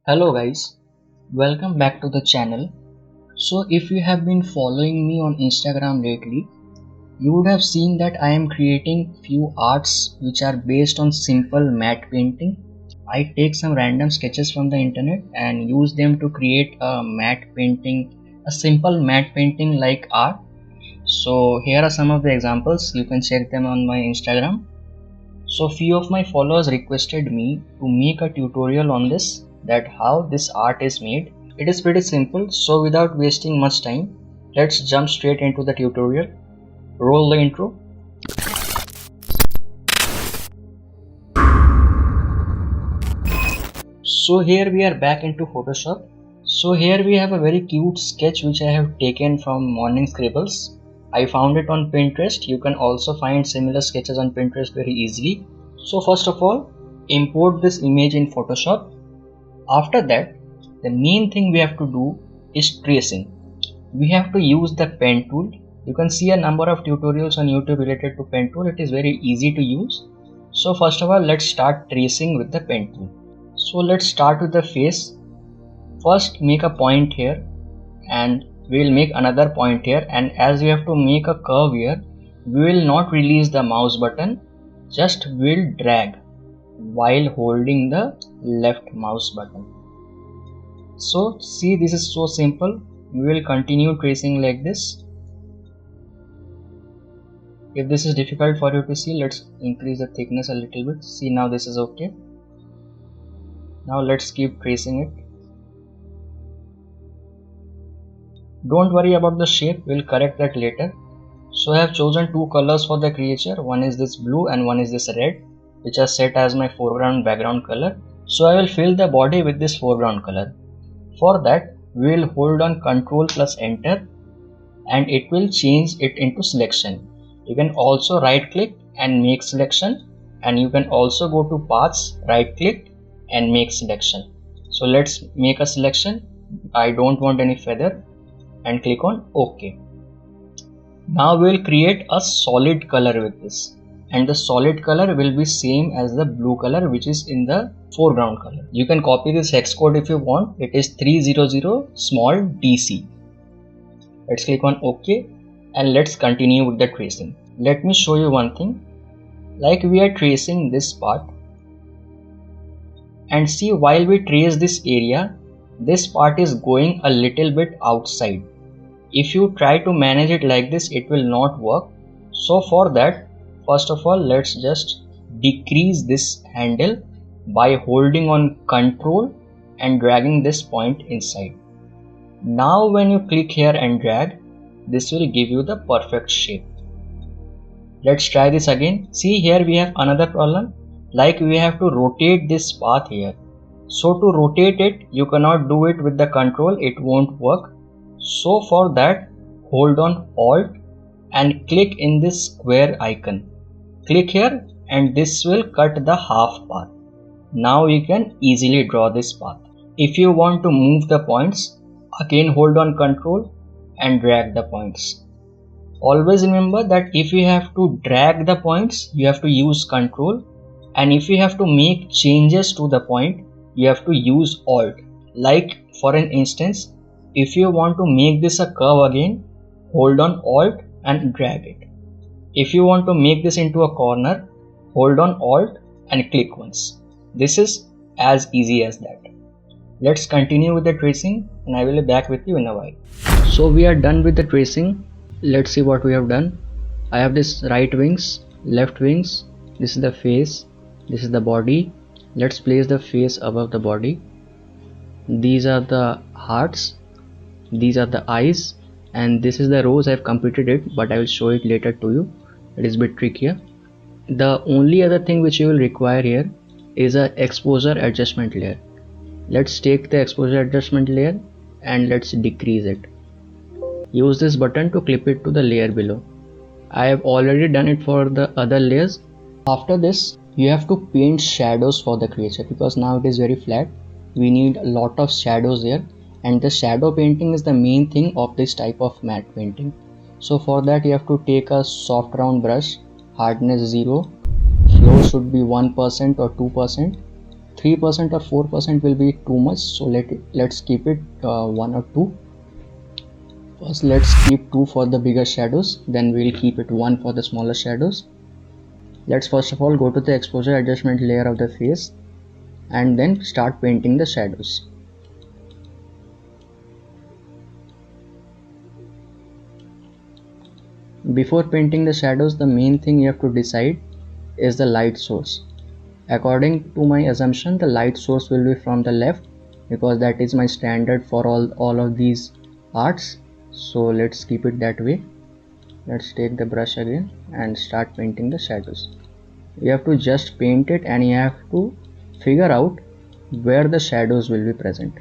Hello guys, welcome back to the channel. So if you have been following me on Instagram lately, you would have seen that I am creating few arts which are based on simple matte painting. I take some random sketches from the internet and use them to create a matte painting, a simple matte painting like art. So here are some of the examples, you can check them on my Instagram. So few of my followers requested me to make a tutorial on this, that how this art is made. It is pretty simple, so without wasting much time, let's jump straight into the tutorial. Roll the intro. So here we are back into Photoshop. So here we have a very cute sketch which I have taken from Morning Scribbles. I found it on Pinterest. You can also find similar sketches on Pinterest very easily. So first of all, import this image in Photoshop. After that, the main thing we have to do is tracing. We have to use the pen tool. You can see a number of tutorials on YouTube related to pen tool. It is very easy to use. So first of all, let's start tracing with the pen tool. So let's start with the face. First make a point here and we will make another point here, and as we have to make a curve here, we will not release the mouse button, just will drag while holding the left mouse button. So see, this is so simple. We will continue tracing like this. If this is difficult for you to see, let's increase the thickness a little bit. See, now this is okay. Now let's keep tracing it. Don't worry about the shape, we'll correct that later. So I have chosen two colors for the creature. One is this blue and one is this red, which are set as my foreground background color. So I will fill the body with this foreground color. For that, we will hold on Ctrl plus Enter and it will change it into selection. You can also right click and make selection, and you can also go to paths, right click and make selection. So let's make a selection. I don't want any feather, and click on OK. Now we will create a solid color with this, and the solid color will be same as the blue color which is in the foreground color. You can copy this hex code if you want. It is 300 small DC. Let's click on OK and let's continue with the tracing. Let me show you one thing. Like we are tracing this part, and see, while we trace this area, this part is going a little bit outside. If you try to manage it like this, it will not work. So for that, first of all, let's just decrease this handle by holding on Ctrl and dragging this point inside. Now when you click here and drag, this will give you the perfect shape. Let's try this again. See, here we have another problem. Like we have to rotate this path here. So to rotate it, you cannot do it with the Ctrl, it won't work. So for that, hold on Alt and click in this square icon. Click here and this will cut the half path. Now you can easily draw this path. If you want to move the points, again hold on Ctrl and drag the points. Always remember that if you have to drag the points, you have to use Ctrl, and if you have to make changes to the point, you have to use Alt. Like for an instance, if you want to make this a curve again, hold on Alt and drag it. If you want to make this into a corner, hold on Alt and click once. This is as easy as that. Let's continue with the tracing and I will be back with you in a while. So we are done with the tracing. Let's see what we have done. I have this right wings, left wings, this is the face, this is the body. Let's place the face above the body. These are the hearts. These are the eyes, and this is the rose. I have completed it, but I will show it later to you. It is a bit trickier. The only other thing which you will require here is a exposure adjustment layer. Let's take the exposure adjustment layer and let's decrease it. Use this button to clip it to the layer below. I have already done it for the other layers. After this, you have to paint shadows for the creature, because now it is very flat. We need a lot of shadows here. And the shadow painting is the main thing of this type of matte painting. So for that you have to take a soft round brush, hardness 0, flow should be 1% or 2%, 3% or 4% will be too much, so let's keep it 1 or 2. First let's keep 2 for the bigger shadows, then we'll keep it 1 for the smaller shadows. Let's first of all go to the exposure adjustment layer of the face and then start painting the shadows. Before painting the shadows, the main thing you have to decide is the light source. According to my assumption, the light source will be from the left because that is my standard for all of these arts. So let's keep it that way. Let's take the brush again and start painting the shadows. You have to just paint it and you have to figure out where the shadows will be present.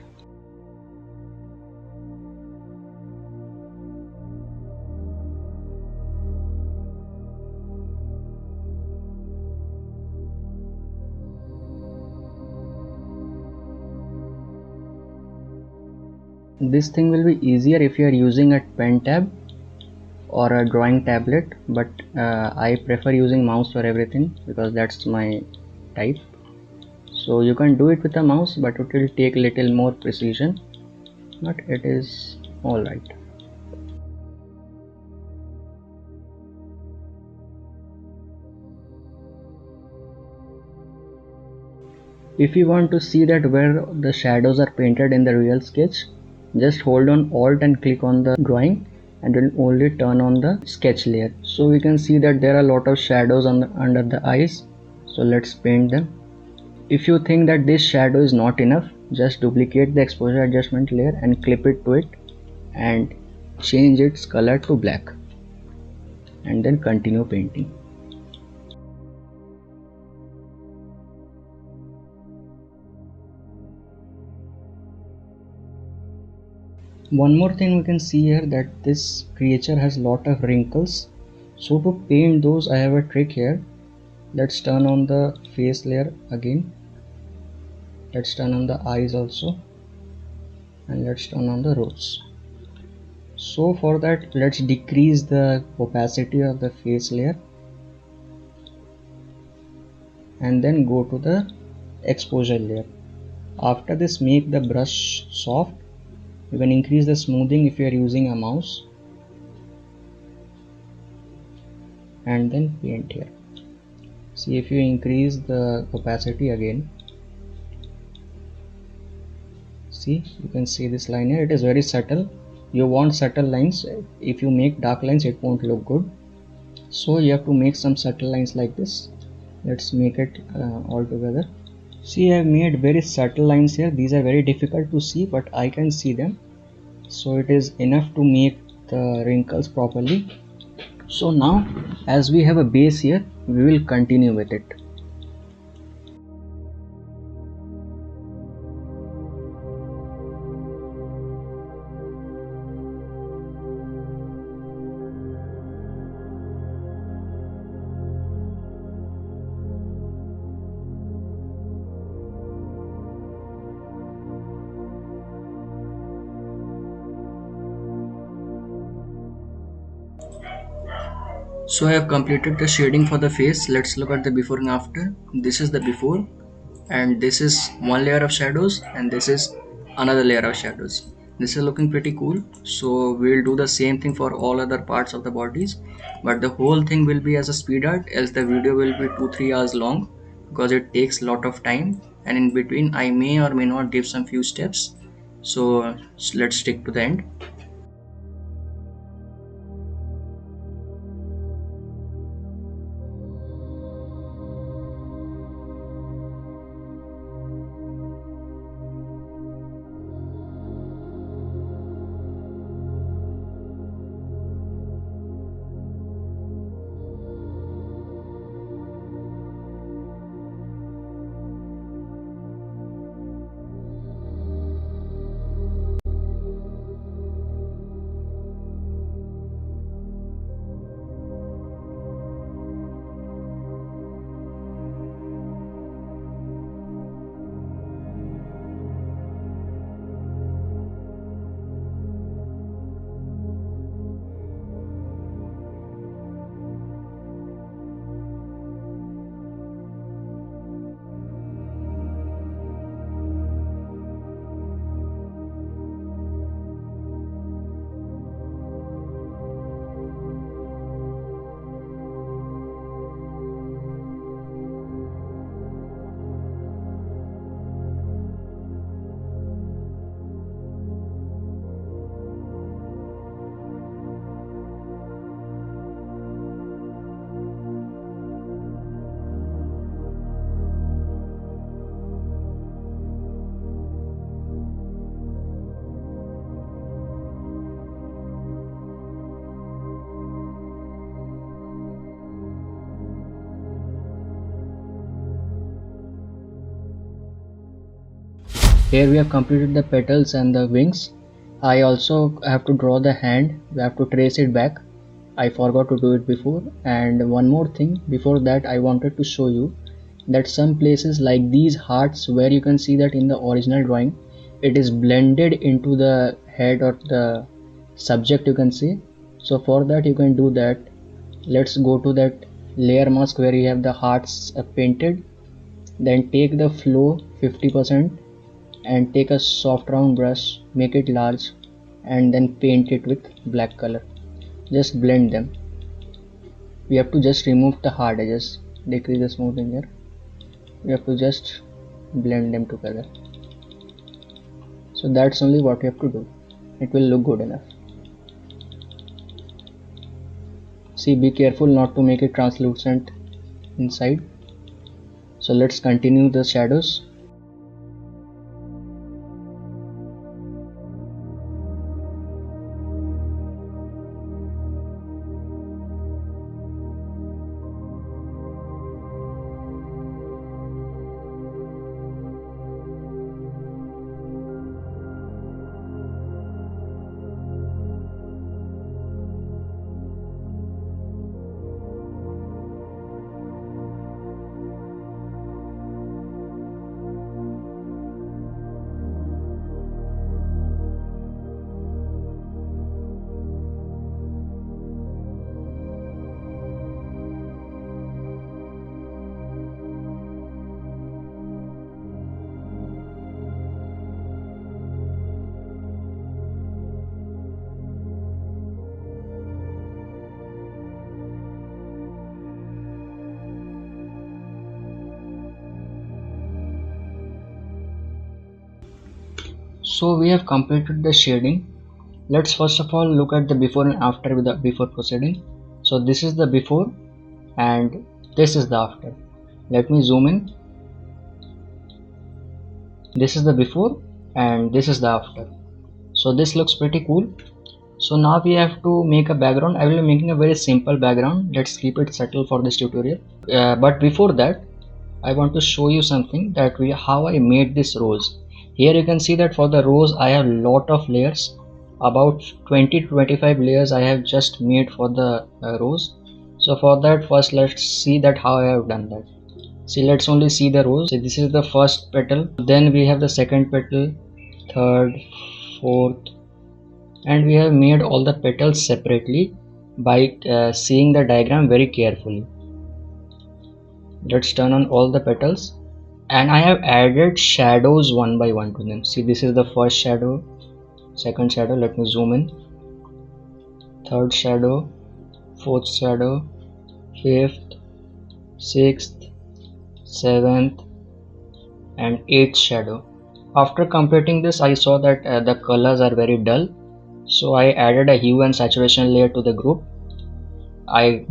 This thing will be easier if you are using a pen tab or a drawing tablet, but I prefer using mouse for everything because that's my type. So you can do it with a mouse, but it will take little more precision, but it is alright. If you want to see that where the shadows are painted in the real sketch, just hold on Alt and click on the drawing and it will only turn on the sketch layer. So we can see that there are a lot of shadows under the eyes. So let's paint them. If you think that this shadow is not enough, just duplicate the exposure adjustment layer and clip it to it and change its color to black and then continue painting. One more thing we can see here, that this creature has lot of wrinkles. So to paint those, I have a trick here. Let's turn on the face layer again. Let's turn on the eyes also. And let's turn on the rose. So for that, let's decrease the opacity of the face layer. And then go to the exposure layer. After this, make the brush soft. You can increase the smoothing if you are using a mouse. And then paint here. See, if you increase the opacity again, see, you can see this line here. It is very subtle. You want subtle lines. If you make dark lines, it won't look good. So you have to make some subtle lines like this. Let's make it all together. See, I have made very subtle lines here. These are very difficult to see, but I can see them. So it is enough to make the wrinkles properly. So now, as we have a base here, we will continue with it. So I have completed the shading for the face. Let's look at the before and after. This is the before, and this is one layer of shadows, and this is another layer of shadows. This is looking pretty cool. So we'll do the same thing for all other parts of the bodies, but the whole thing will be as a speed art, else the video will be 2-3 hours long because it takes a lot of time, and in between I may or may not give some few steps. So let's stick to the end. Here we have completed the petals and the wings. I also have to draw the hand. We have to trace it back. I forgot to do it before. And one more thing, before that I wanted to show you that some places like these hearts, where you can see that in the original drawing it is blended into the head or the subject, you can see. So for that you can do that. Let's go to that layer mask where you have the hearts painted. Then take the flow 50% and take a soft round brush, make it large, and then paint it with black color. Just blend them. We have to just remove the hard edges, decrease the smoothing here. We have to just blend them together. So that's only what you have to do. It will look good enough. See, be careful not to make it translucent inside. So let's continue the shadows. So we have completed the shading. Let's first of all look at the before and after with the before proceeding. So this is the before and this is the after. Let me zoom in. This is the before and this is the after. So this looks pretty cool. So now we have to make a background. I will be making a very simple background. Let's keep it subtle for this tutorial. But before that, I want to show you something that how I made this rose. Here you can see that for the rose I have lot of layers, about 20 to 25 layers I have just made for the rose. So for that, first let's see that how I have done that. See, let's only see the rose. See, this is the first petal, then we have the second petal, third, fourth, and we have made all the petals separately by seeing the diagram very carefully. Let's turn on all the petals. And I have added shadows one by one to them. See, this is the first shadow, second shadow, let me zoom in, third shadow, fourth shadow, fifth, sixth, seventh, and eighth shadow. After completing this, I saw that the colors are very dull, so I added a hue and saturation layer to the group. I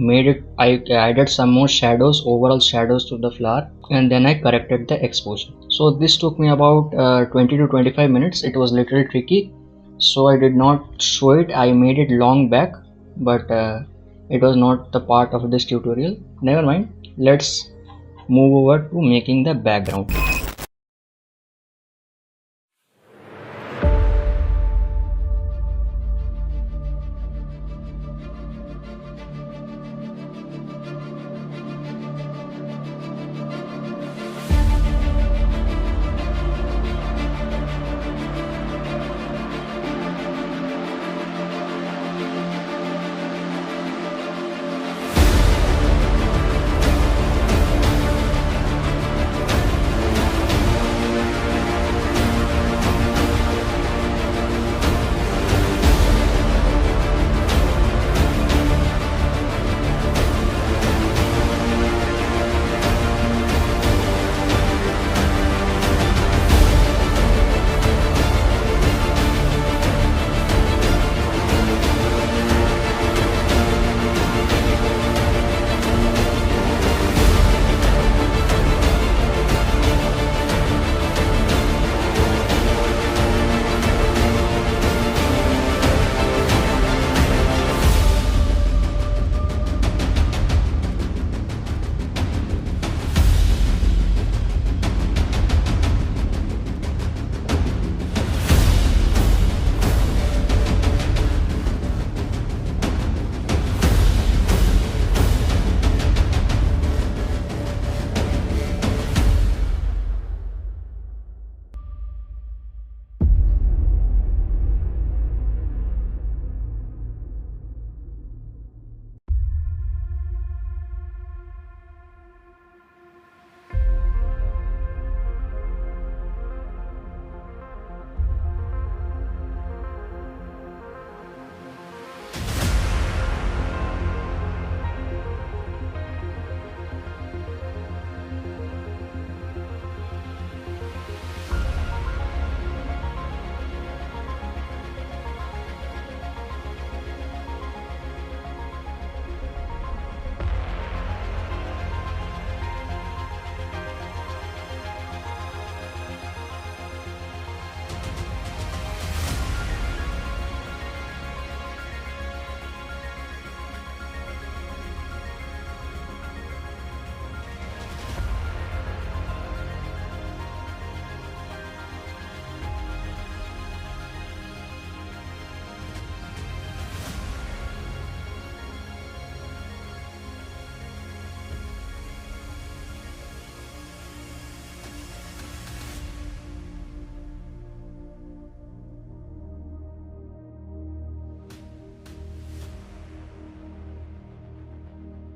added some more shadows, overall shadows to the flower, and then I corrected the exposure. So this took me about 20 to 25 minutes. It was little tricky, so I did not show it. I made it long back, but it was not the part of this tutorial. Never mind. Let's move over to making the background.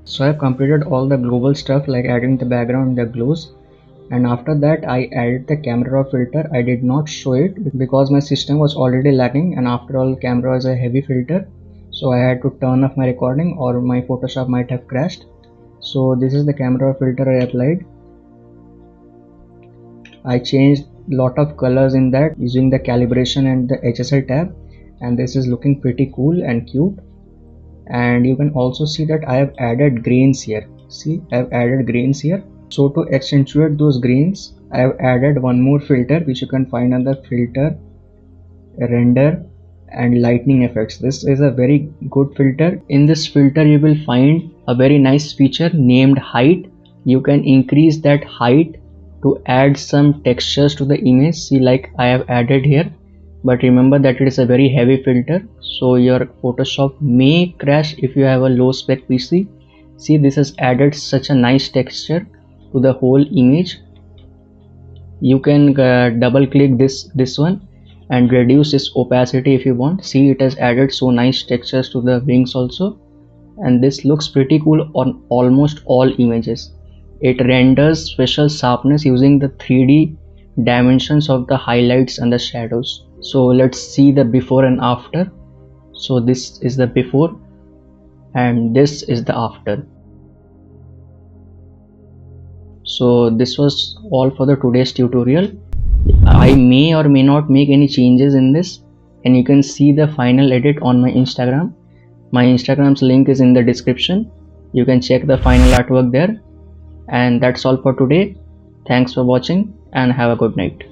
So I have completed all the global stuff like adding the background and the glows, and after that I added the camera raw filter. I did not show it because my system was already lagging, and after all camera is a heavy filter, so I had to turn off my recording or my Photoshop might have crashed. So this is the camera raw filter I applied. I changed lot of colors in that using the calibration and the HSL tab, and this is looking pretty cool and cute. And you can also see that I have added grains here. See, I have added grains here. So to accentuate those grains, I have added one more filter which you can find under filter, render and lightning effects. This is a very good filter. In this filter you will find a very nice feature named height. You can increase that height to add some textures to the image. See, like I have added here, but remember that it is a very heavy filter, so your Photoshop may crash if you have a low spec PC. See, this has added such a nice texture to the whole image. You can double click this one and reduce its opacity if you want. See, it has added so nice textures to the wings also, and this looks pretty cool on almost all images. It renders special sharpness using the 3D dimensions of the highlights and the shadows. So let's see the before and after. So this is the before and this is the after. So this was all for the today's tutorial. I may or may not make any changes in this, and you can see the final edit on my Instagram. My Instagram's link is in the description. You can check the final artwork there. And that's all for today. Thanks for watching and have a good night.